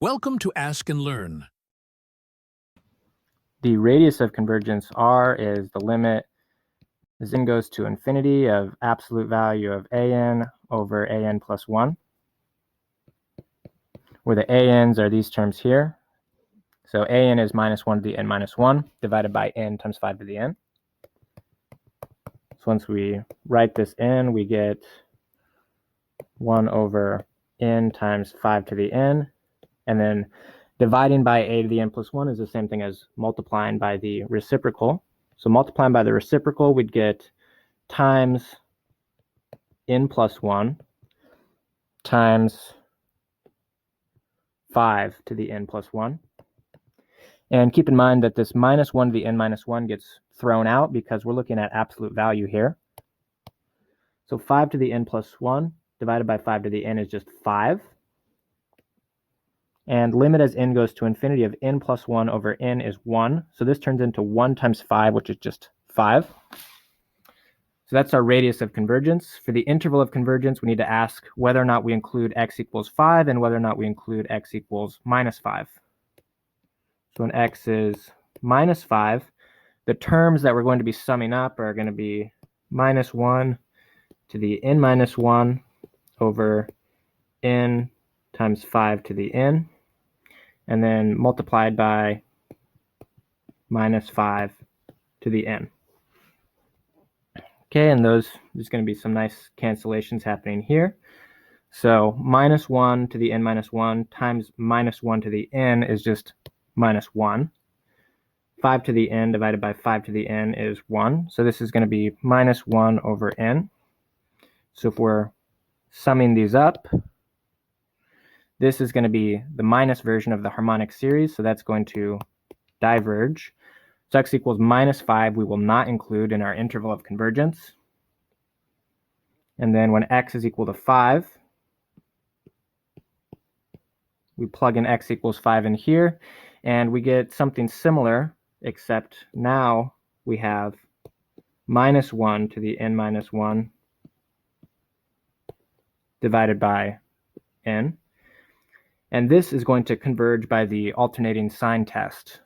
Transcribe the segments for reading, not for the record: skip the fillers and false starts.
Welcome to Ask and Learn. The radius of convergence R is the limit as n goes to infinity of absolute value of an over an plus 1, where the an's are these terms here. So an is minus 1 to the n minus 1 divided by n times 5 to the n. So once we write this in, we get 1 over n times 5 to the n, and then dividing by a to the n plus 1 is the same thing as multiplying by the reciprocal. So multiplying by the reciprocal, we'd get times n plus 1 times 5 to the n plus 1. And keep in mind that this minus 1 to the n minus 1 gets thrown out because we're looking at absolute value here. So 5 to the n plus 1 divided by 5 to the n is just 5. And limit as n goes to infinity of n plus 1 over n is 1. So this turns into 1 times 5, which is just 5. So that's our radius of convergence. For the interval of convergence, we need to ask whether or not we include x equals 5 and whether or not we include x equals minus 5. So when x is minus 5, the terms that we're going to be summing up are going to be minus 1 to the n minus 1 over n times 5 to the n, and then multiplied by minus 5 to the n. Okay, and there's going to be some nice cancellations happening here. So minus 1 to the n minus 1 times minus 1 to the n is just minus 1. 5 to the n divided by 5 to the n is 1. So this is going to be minus 1 over n. So if we're summing these up, this is going to be the minus version of the harmonic series. So that's going to diverge. So x equals minus 5 we will not include in our interval of convergence. And then when x is equal to 5, we plug in x equals 5 in here, and we get something similar, except now we have minus 1 to the n minus 1 divided by n. And this is going to converge by the alternating sign test.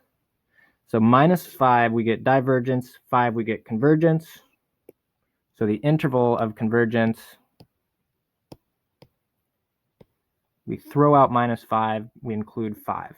So minus 5, we get divergence. 5, we get convergence. So the interval of convergence, we throw out minus 5, we include 5.